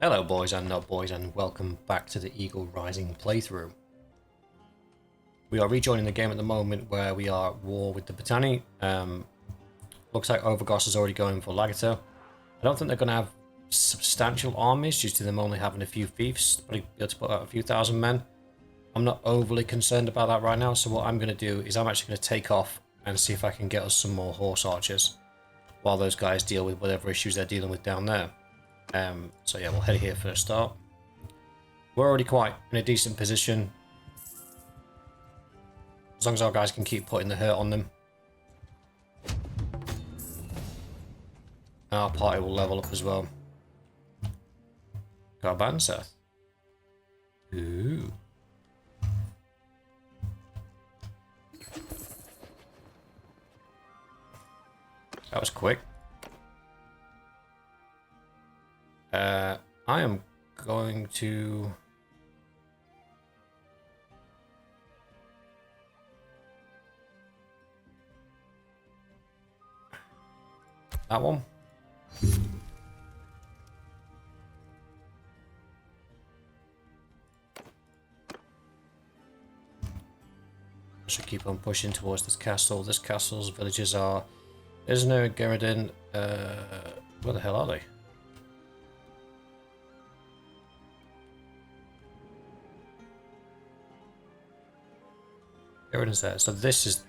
Hello boys and not boys, and welcome back to the Eagle Rising playthrough. We are rejoining the game at the moment where we are at war with the Britanni. Looks like Overgoss is already going for Lagater. I don't think they're going to have substantial armies due to them only having a few fiefs, probably be able to put out a few thousand men. I'm not overly concerned about that right now, so what I'm going to do is I'm actually going to take off and see if I can get us some more horse archers while those guys deal with whatever issues they're dealing with down there. So yeah, we'll head here for a start. We're already quite in a decent position, as long as our guys can keep putting the hurt on them. And our party will level up as well. Got a band, Seth. Ooh. That was quick. I am going to... that one. I should keep on pushing towards this castle. This castle's villages are... There's no Geradin. Where the hell are they? Geradin's there. So this is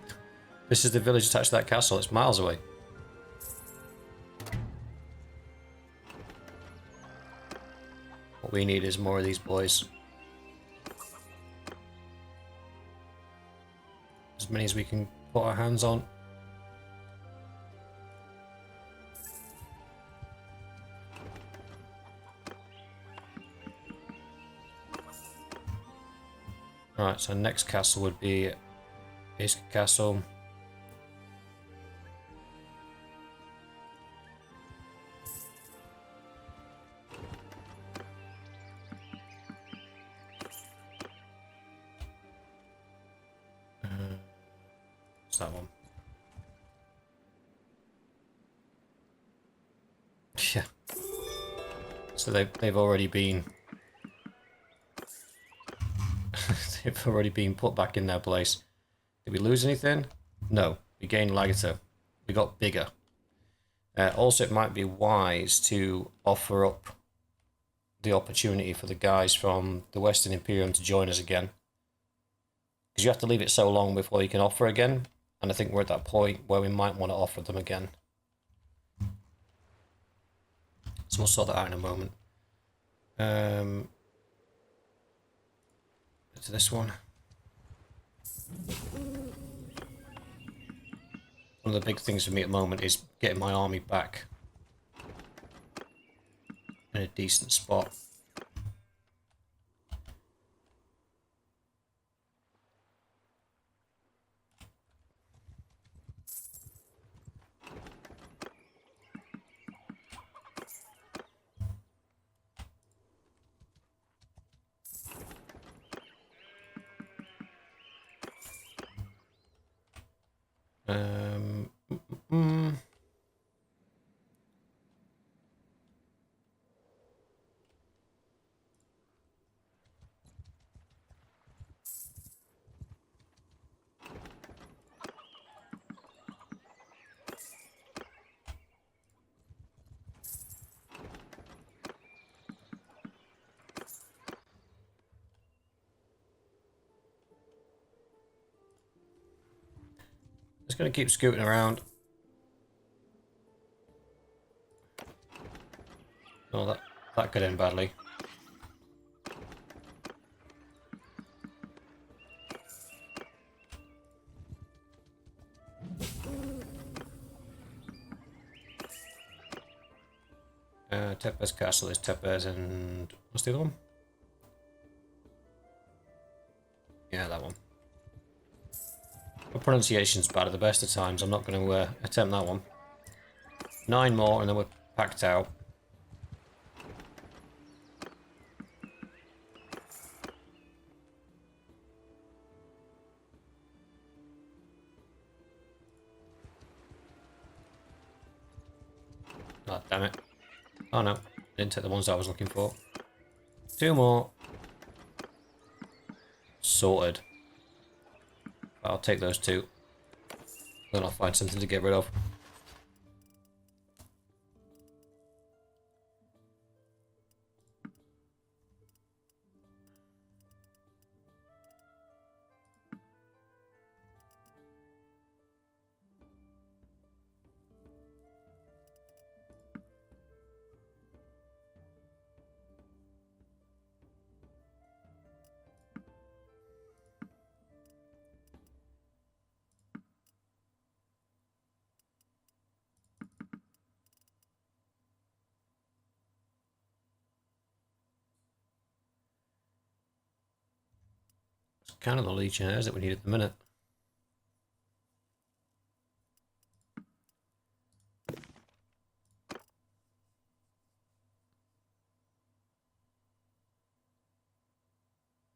the village attached to that castle. It's miles away. What we need is more of these boys. As many as we can put our hands on. Alright, so next castle would be Isk Castle. What's that one? Yeah. So they've already been they've already been put back in their place. Did we lose anything? No. We gained Lagater. We got bigger. Also, it might be wise to offer up the opportunity for the guys from the Western Imperium to join us again. Because you have to leave it so long before you can offer again. And I think we're at that point where we might want to offer them again. So we'll sort that out in a moment. To this one. One of the big things for me at the moment is getting my army back in a decent spot. Just going to keep scooting around. Oh, that could end badly. Tepes Castle is Tepes and... what's the other one? Yeah, that one. My pronunciation's bad at the best of times. I'm not going to attempt that one. 9 more and then we're packed out. Oh, damn it. Oh no, Didn't take the ones I was looking for. 2 more. Sorted. I'll take those 2. Then I'll find something to get rid of. It's kind of the Legionnaires that we need at the minute.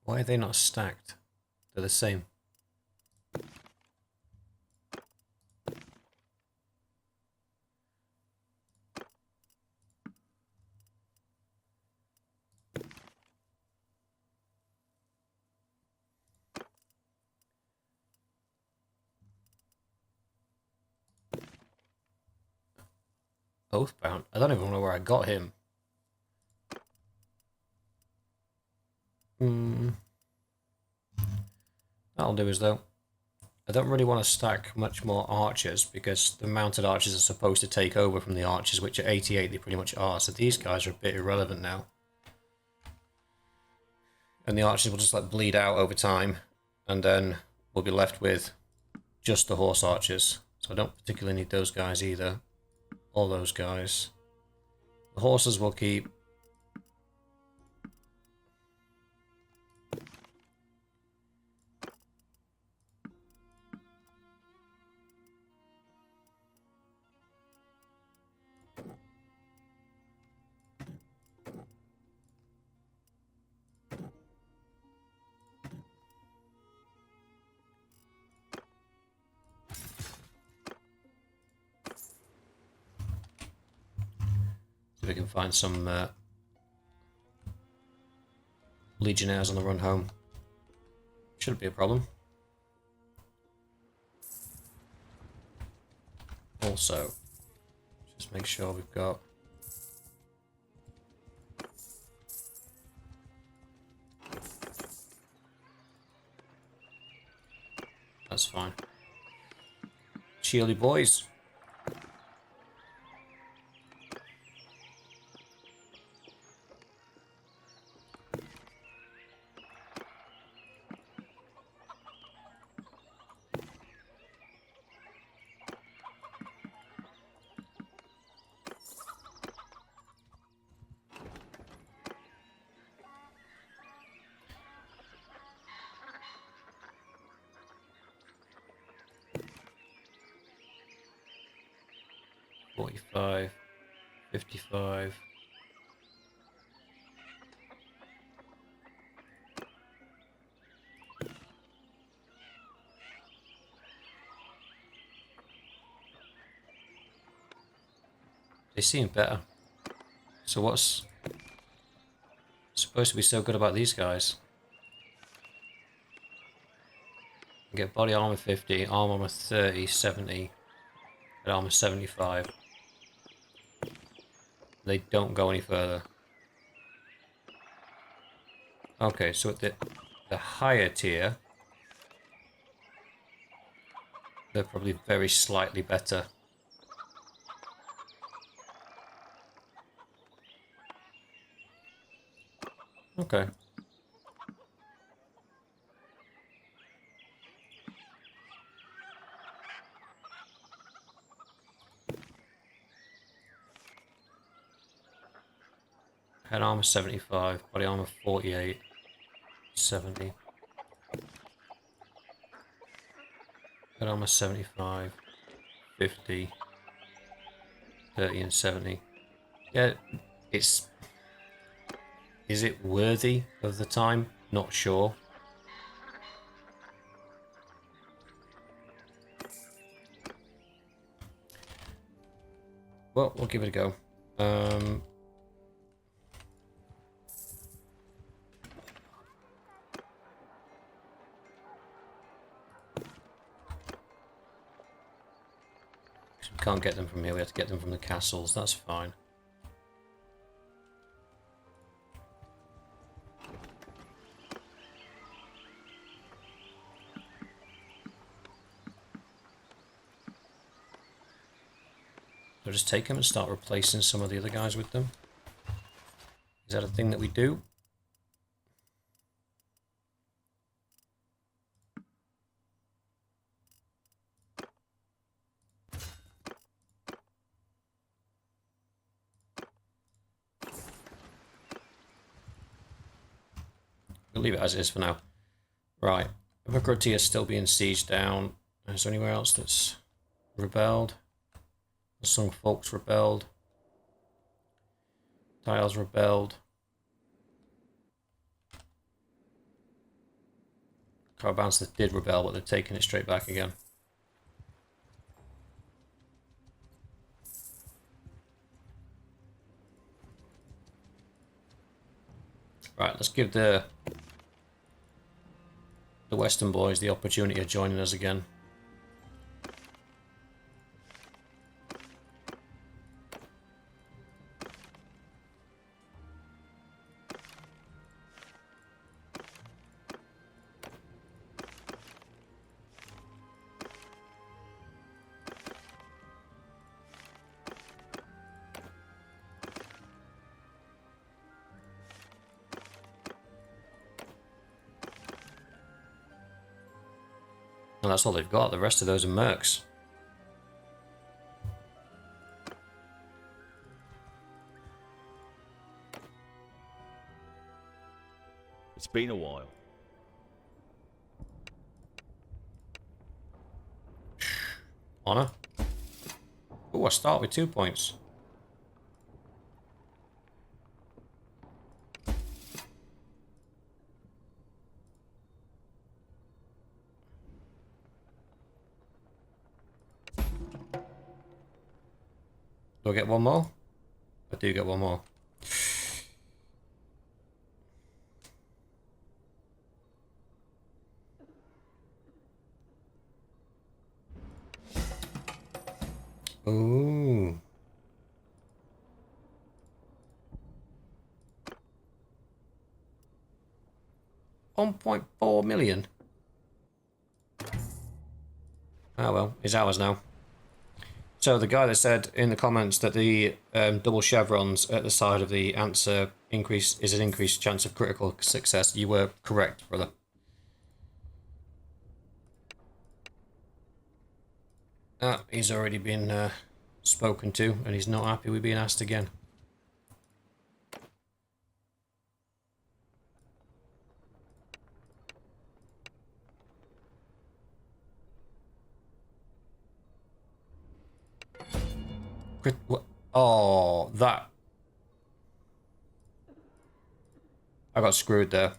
Why are they not stacked? They're the same. Oathbound? I don't even know where I got him. That'll do as though. I don't really want to stack much more archers because the mounted archers are supposed to take over from the archers, which at 88 they pretty much are. So these guys are a bit irrelevant now. And the archers will just like bleed out over time, and then we'll be left with just the horse archers. So I don't particularly need those guys either. All those guys. The horses will keep. We can find some Legionnaires on the run home. Shouldn't be a problem. Also, just make sure we've got that's fine. Shieldy boys. $45, $55. They seem better. So what's supposed to be so good about these guys? Get body armor 50, arm armor 30, 70, and armor 75. They don't go any further. Okay, so at the higher tier, they're probably very slightly better. Okay. Head armor 75, body armor 48, 70. Head armor 75, 50, 30 and 70. Yeah, it's... Is it worthy of the time? Not sure. Well, we'll give it a go. can't get them from here. We have to get them from the castles. That's fine. So just take them and start replacing some of the other guys with them. Is that a thing that we do? We'll leave it as it is for now. Right. Hippocrates is still being sieged down. Is there anywhere else that's rebelled? Some folks rebelled. Tiles rebelled. Carabans that did rebel, but they've taken it straight back again. Right, let's give the Western boys the opportunity of joining us again. And that's all they've got. The rest of those are mercs. It's been a while. Honor. Oh, I start with 2 points. Do I get one more? I do get one more. Ooh. $1.4 million. Oh well, it's ours now. So the guy that said in the comments that the double chevrons at the side of the answer is an increased chance of critical success, you were correct, brother. He's already been spoken to, and he's not happy with being asked again. Oh, that... I got screwed there.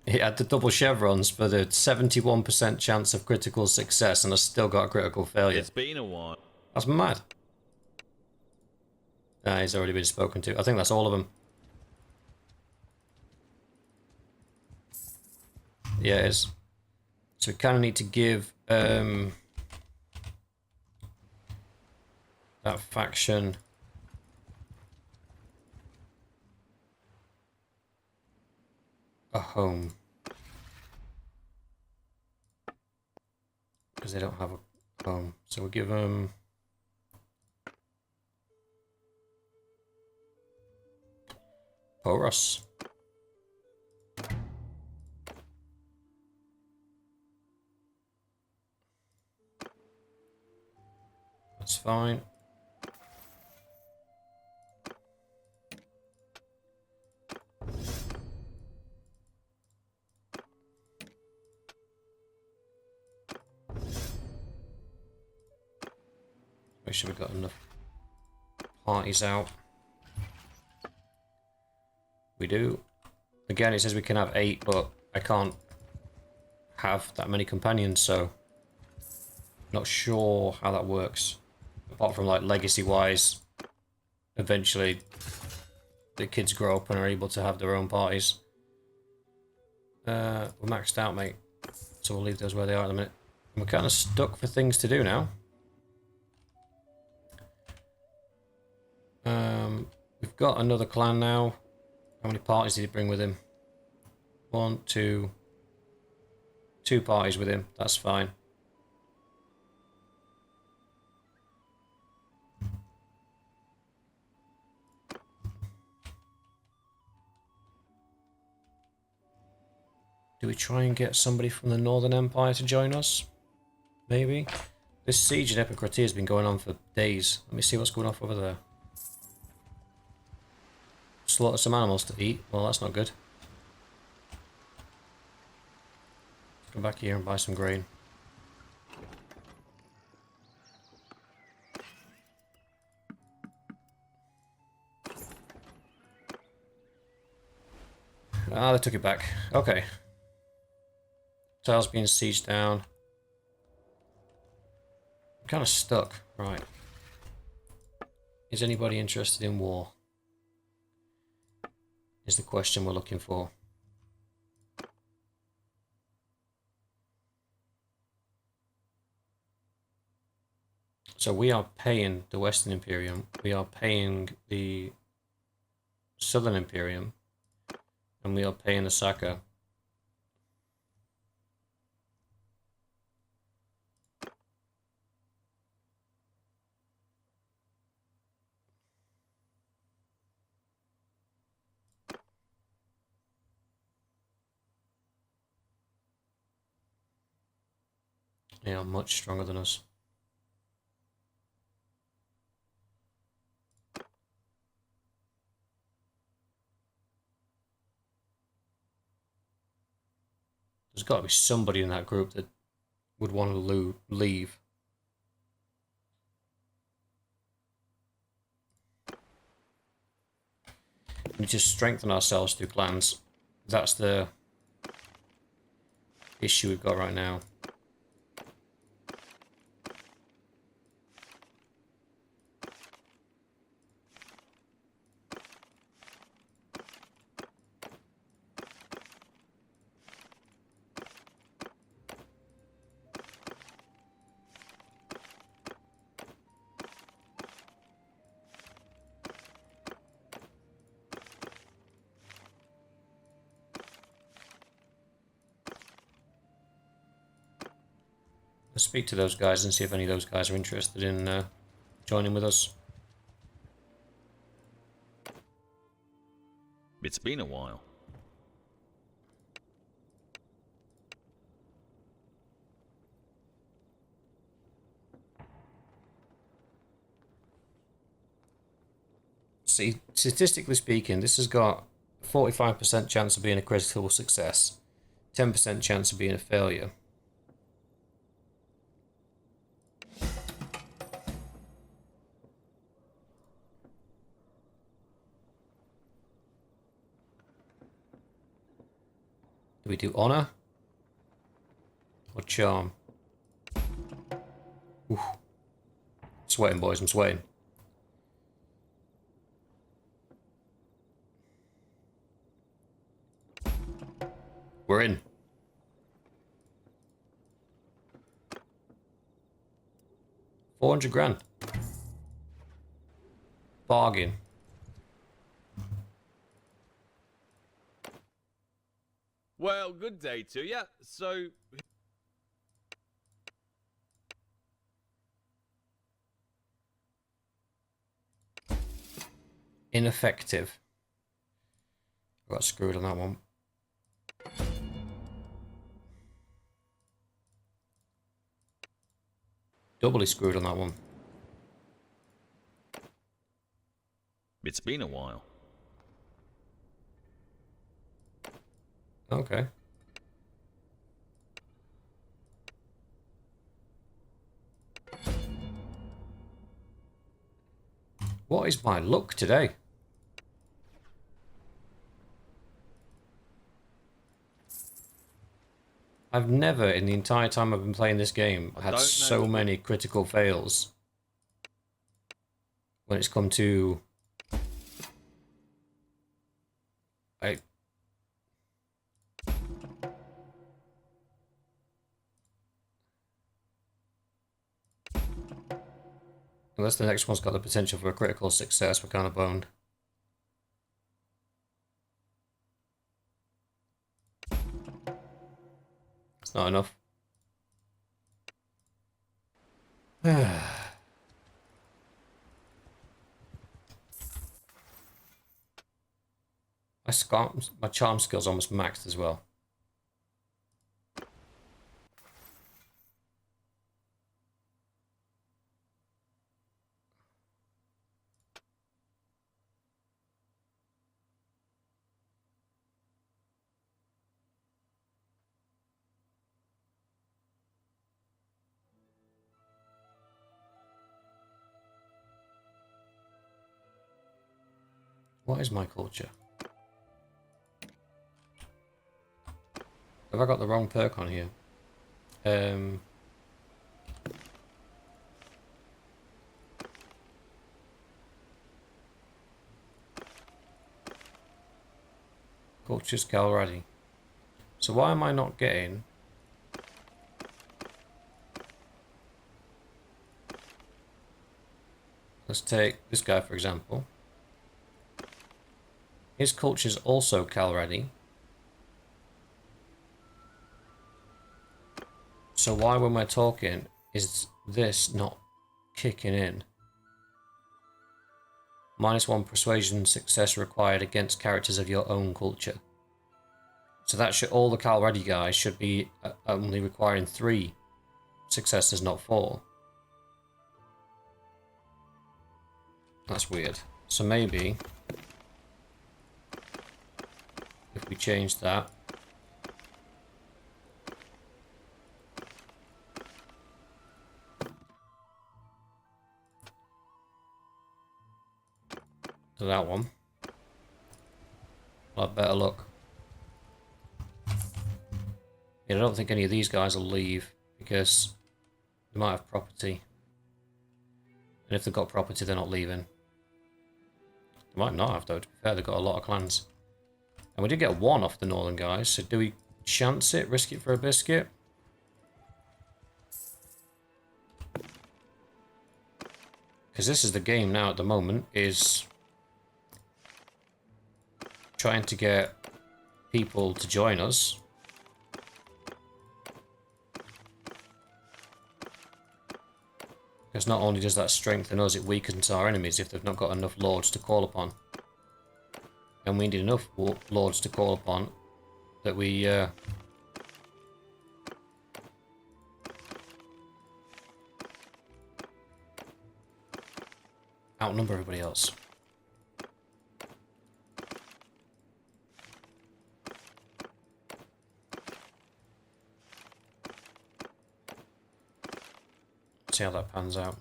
He had the double chevrons for the 71% chance of critical success, and I still got a critical failure. It's been a while. That's mad. Nah, he's already been spoken to. I think that's all of them. Yeah, it is. So we kind of need to give that faction a home. Because they don't have a home. So we'll give them... Porus. That's fine. Make sure we've got enough parties out. We do. Again, it says we can have 8, but I can't have that many companions, so not sure how that works. Apart from like legacy-wise, eventually the kids grow up and are able to have their own parties. We're maxed out, mate. So we'll leave those where they are at the minute. And we're kind of stuck for things to do now. We've got another clan now. How many parties did he bring with him? 1, 2. 2 parties with him. That's fine. Do we try and get somebody from the Northern Empire to join us? Maybe. This siege in Epicratia has been going on for days. Let me see what's going on over there. Slaughter some animals to eat. Well, that's not good. Come back here and buy some grain. Ah, they took it back. Okay. Tiles being sieged down. I'm kind of stuck. Right. Is anybody interested in war? Is the question we're looking for. So we are paying the Western Imperium. We are paying the Southern Imperium. And we are paying the Saka. They are much stronger than us. There's got to be somebody in that group that would want to leave. We need to strengthen ourselves through clans. That's the issue we've got right now. Let's speak to those guys and see if any of those guys are interested in joining with us. It's been a while. See, statistically speaking, this has got a 45% chance of being a critical success, 10% chance of being a failure. Do we do honor or charm? Oof. Sweating, boys, I'm sweating. We're in. $400 grand. Bargain. Well, good day to you. So, Ineffective. Got screwed on that one. Doubly screwed on that one. it's been a while. Okay. What is my luck today? I've never, in the entire time I've been playing this game, had so many critical fails. When it's come to... Unless the next one's got the potential for a critical success, we're kind of boned. It's not enough. My charm skill's almost maxed as well. What is my culture? Have I got the wrong perk on here? Culture's cavalry. So why am I not getting... Let's take this guy for example. His culture's also cavalry. So why, when we're talking, is this not kicking in? -1 persuasion success required against characters of your own culture. So that should, all the cavalry guys should be only requiring 3 successes, not 4. That's weird. So maybe if we change that. To that one. I'll have better luck. Yeah, I don't think any of these guys will leave because they might have property. And if they've got property, they're not leaving. They might not have though, to be fair, they've got a lot of clans. And we did get 1 off the northern guys, so do we chance it, risk it for a biscuit? Because this is the game now at the moment, is trying to get people to join us. Because not only does that strengthen us, it weakens our enemies if they've not got enough lords to call upon. And we need enough lords to call upon that we outnumber everybody else. See how that pans out.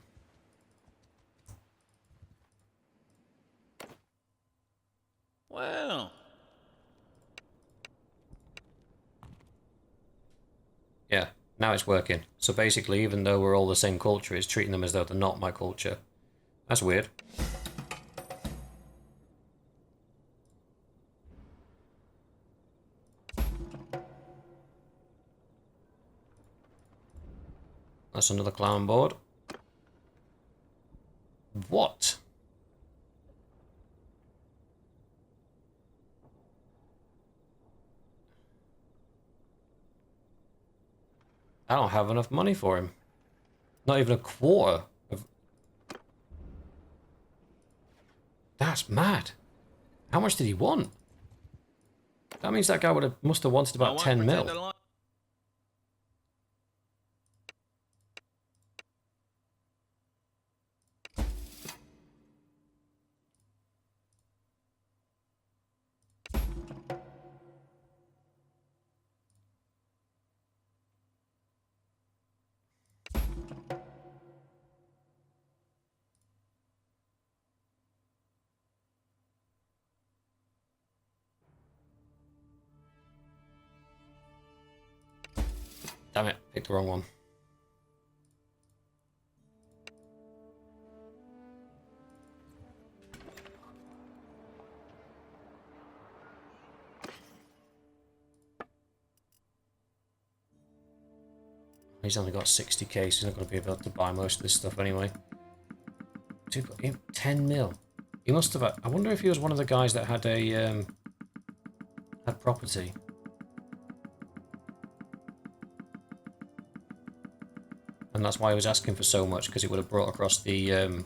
Well. Yeah, now it's working. So basically, even though we're all the same culture, it's treating them as though they're not my culture. That's weird. That's another clown board. What? I don't have enough money for him. Not even a quarter of... That's mad. How much did he want? That means that guy must have wanted about 10 mil. Damn it, picked the wrong one. He's only got 60k, so he's not going to be able to buy most of this stuff anyway. 10 mil. He must have. I wonder if he was one of the guys that had a had property. And that's why he was asking for so much, because it would have brought across the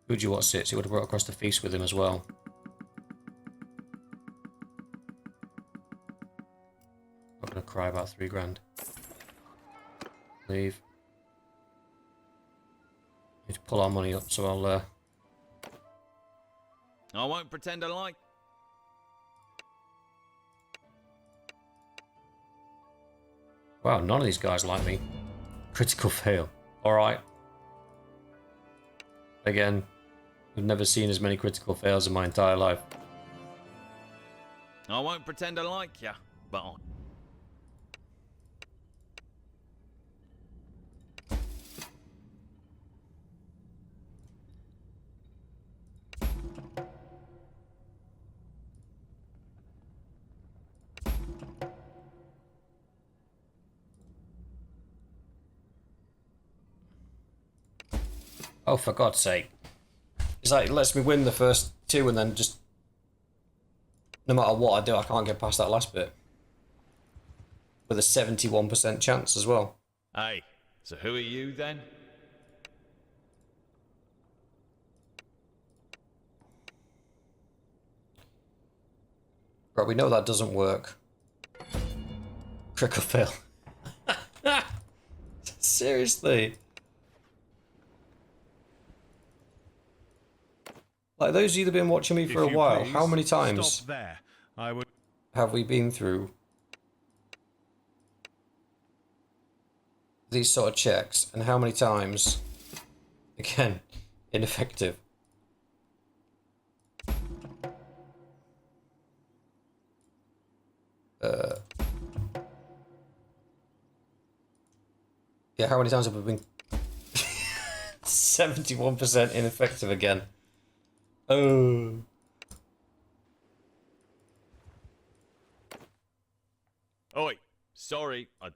who'd you what sits? It would have brought across the feast with him as well. I'm gonna cry about 3 grand. Leave. Need to pull our money up, so I'll I won't pretend I like. Wow, none of these guys like me. Critical fail. Alright. Again, I've never seen as many critical fails in my entire life. I won't pretend I like ya, but I... Oh, for God's sake. It's like it lets me win the first 2 and then just... No matter what I do, I can't get past that last bit. With a 71% chance as well. Hey, so who are you then? Right, we know that doesn't work. Critical fail. Seriously. Like, those of you that have been watching me for a while, how many times there. I would... have we been through these sort of checks, and how many times, again, ineffective? Yeah, how many times have we been 71% ineffective again? Oh. Oi, sorry, I...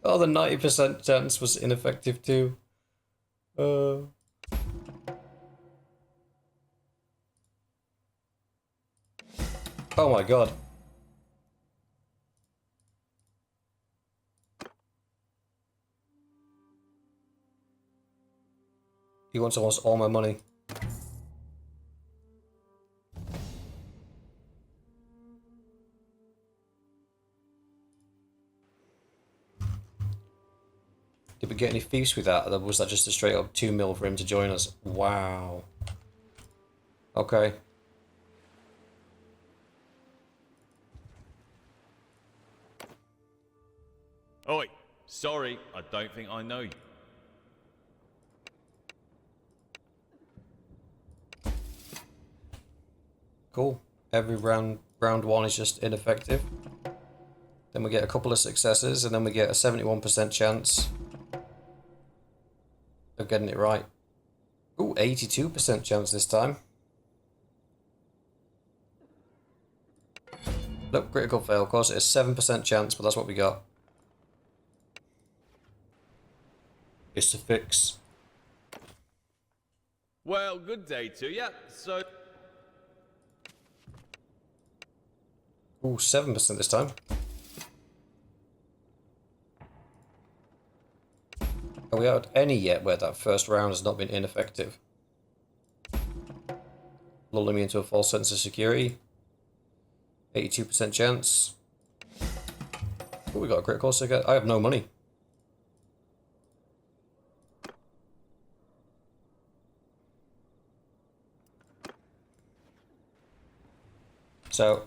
Oh, the 90% chance was ineffective too. Oh my god. He wants almost all my money. Did we get any thieves with that? Or was that just a straight up 2 mil for him to join us? Wow. Okay. Oi, sorry, I don't think I know you. Cool. Every round 1 is just ineffective. Then we get a couple of successes, and then we get a 71% chance of getting it right. Ooh, 82% chance this time. Nope, critical fail. Of course, it's 7% chance, but that's what we got. It's a fix. Well, good day to ya. So... Ooh, 7% this time. Are we out any yet where that first round has not been ineffective? Lulling me into a false sense of security. 82% chance. Oh, we got a critical again. I have no money. So,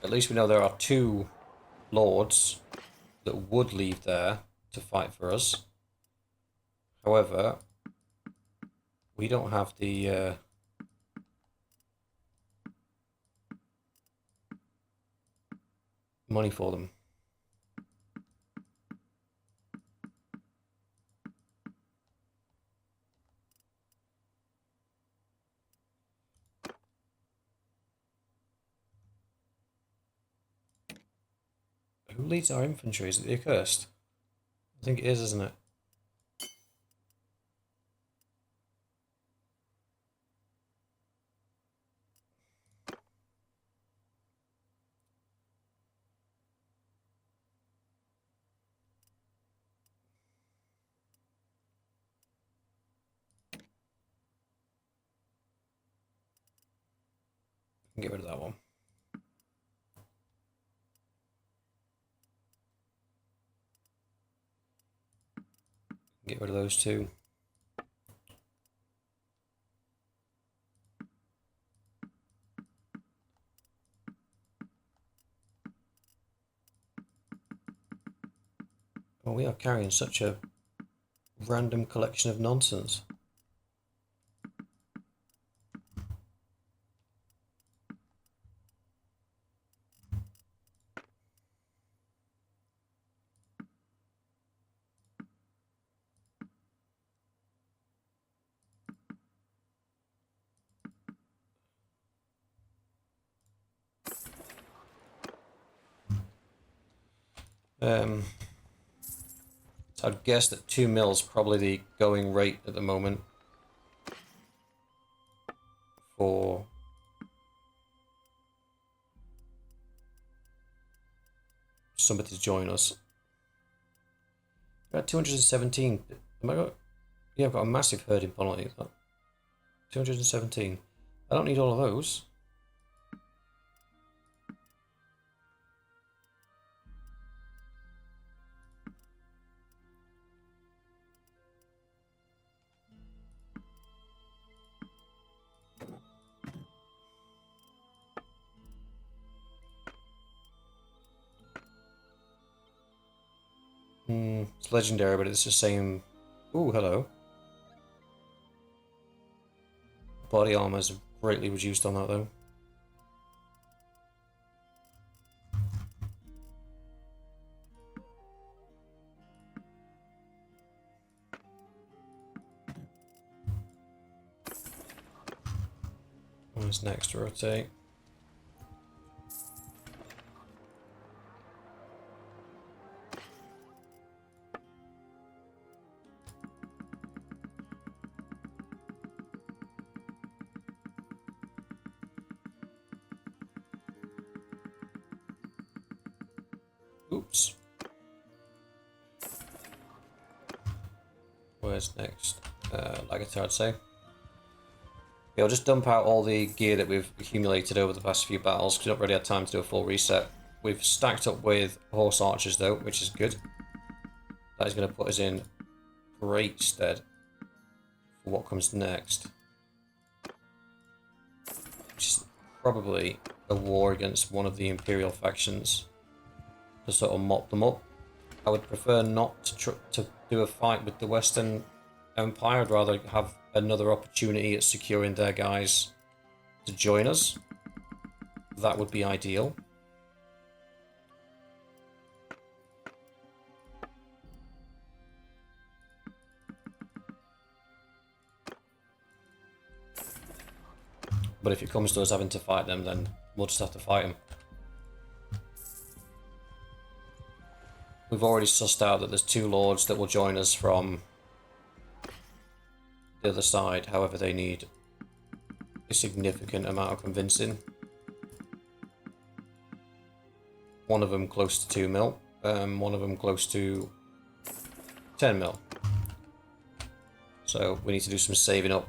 at least we know there are 2 lords that would leave there to fight for us. However, we don't have the money for them. Who leads our infantry? Is it the accursed? I think it is, isn't it? Get rid of that one. Get rid of those two. Oh, we are carrying such a random collection of nonsense. So I'd guess that 2 mil is probably the going rate at the moment for somebody to join us. We're at 217. Am I got? Yeah, I've got a massive herd in Polity. 217. I don't need all of those. It's legendary, but it's the same. Ooh, hello. Body armor's greatly reduced on that though. Where's next? Rotate. Oops. Where's next? Lagatar, I'd say. Yeah, I'll just dump out all the gear that we've accumulated over the past few battles because we've not really had time to do a full reset. We've stacked up with horse archers though, which is good. That is going to put us in great stead for what comes next. Which is probably a war against one of the Imperial factions to sort of mop them up. I would prefer not to do a fight with the Western Empire. I'd rather have another opportunity at securing their guys to join us. That would be ideal. But if it comes to us having to fight them, then we'll just have to fight them. We've already sussed out that there's 2 lords that will join us from the other side. However, they need a significant amount of convincing. One of them close to 2 mil, one of them close to 10 mil. So we need to do some saving up.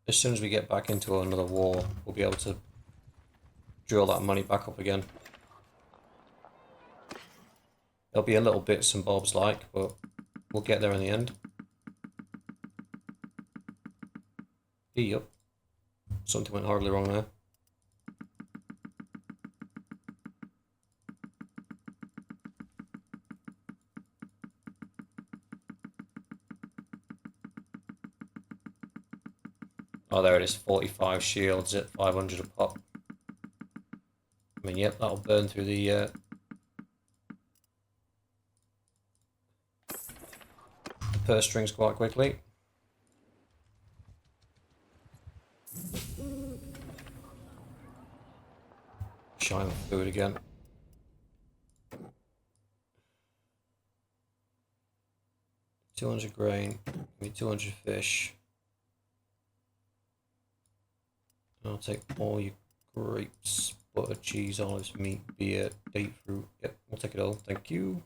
As soon as we get back into another war, we'll be able to drill that money back up again. There'll be a little bits and bobs like, but we'll get there in the end. Yep. Something went horribly wrong there. Oh, there it is. 45 shields at 500 a pop. I mean, yep, that'll burn through the purse strings quite quickly. Shine food again. $200 grain. Give me 200 fish. I'll take all your grapes, butter, cheese, olives, meat, beer, date fruit. Yep, we'll take it all. Thank you.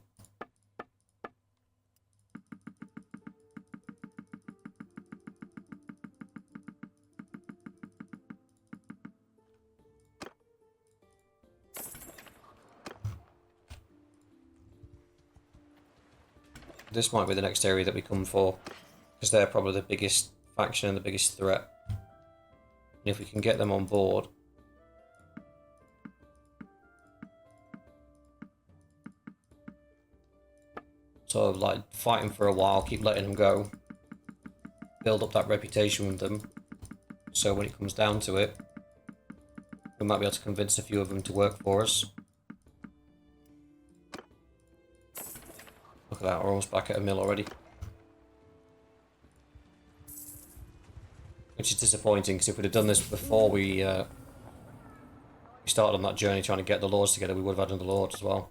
This might be the next area that we come for, because they're probably the biggest faction and the biggest threat. And if we can get them on board, sort of like fighting for a while, keep letting them go, build up that reputation with them, so when it comes down to it, we might be able to convince a few of them to work for us. Look at that, we're almost back at a mill already. Which is disappointing, because if we'd have done this before we started on that journey trying to get the lords together, we would have had another lord as well.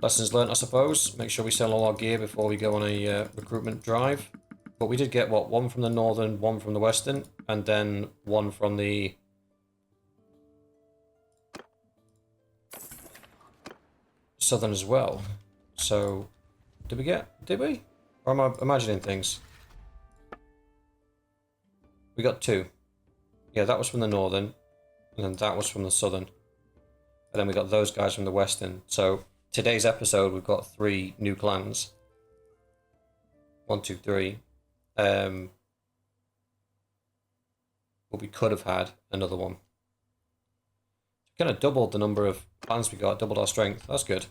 Lessons learnt, I suppose. Make sure we sell all our gear before we go on a recruitment drive. But we did get, what, one from the northern, one from the western, and then one from the southern as well. So, did we? Or am I imagining things? We got two. Yeah, that was from the northern, and then that was from the southern. And then we got those guys from the western. So, today's episode, we've got 3 new clans. 1, 2, 3. But we could have had another one. Kind of doubled the number of clans we got, doubled our strength. That's good.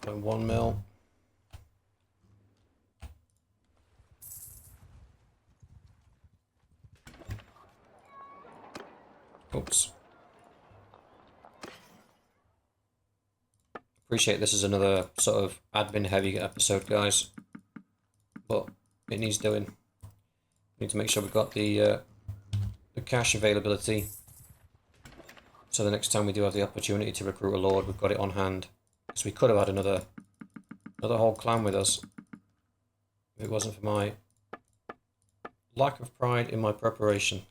$1.1 mil. Oops. Appreciate this is another sort of admin heavy episode, guys. But it needs doing. We need to make sure we've got the cash availability. So the next time we do have the opportunity to recruit a lord, we've got it on hand. Because we could have had another whole clan with us. If it wasn't for my lack of pride in my preparation.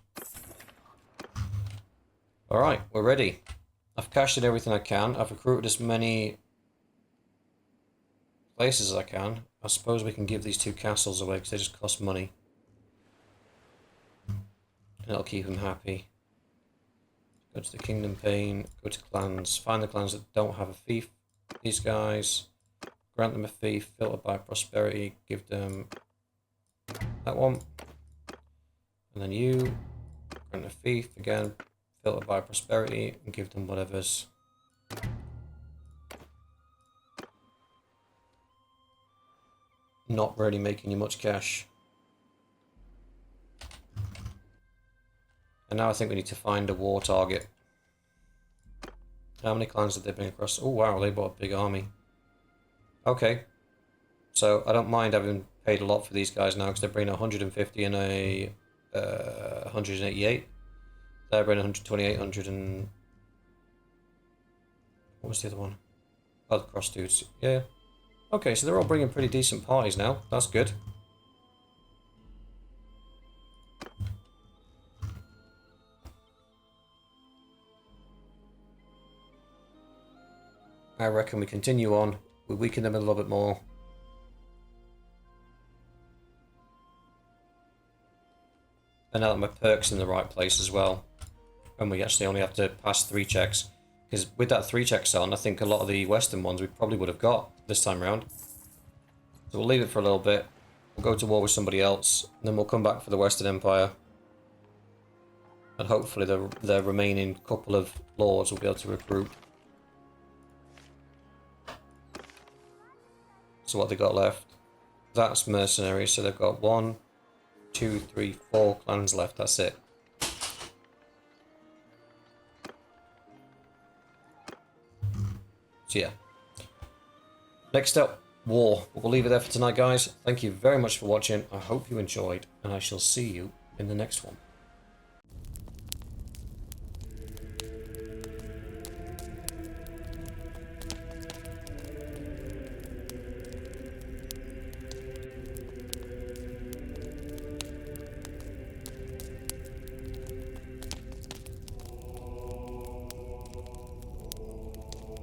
Alright, we're ready. I've cashed in everything I can. I've recruited as many places as I can. I suppose we can give these 2 castles away because they just cost money. And it'll keep them happy. Go to the kingdom pane, go to clans, find the clans that don't have a fief. These guys, grant them a fief, filter by prosperity, give them that one. And then you, grant a fief again, filter by prosperity, and give them whatever's not really making you much cash. And now I think we need to find a war target. How many clans did they bring across? Oh wow, they bought a big army. Okay. So I don't mind having paid a lot for these guys now because they're bringing 150 and a 188. They're bringing 128, 100 and... What was the other one? Oh, the cross dudes. Yeah. Okay, so they're all bringing pretty decent parties now. That's good. I reckon we continue on. We weaken them a little bit more. And now that my perk's in the right place as well. And we actually only have to pass 3 checks. Because with that 3 checks on, I think a lot of the Western ones we probably would have got this time around. So we'll leave it for a little bit. We'll go to war with somebody else. And then we'll come back for the Western Empire. And hopefully the remaining couple of lords will be able to recruit. So what they got left? That's mercenaries. So they've got 1, 2, 3, 4 clans left. That's it. So yeah. Next up, war. We'll leave it there for tonight, guys. Thank you very much for watching. I hope you enjoyed, and I shall see you in the next one.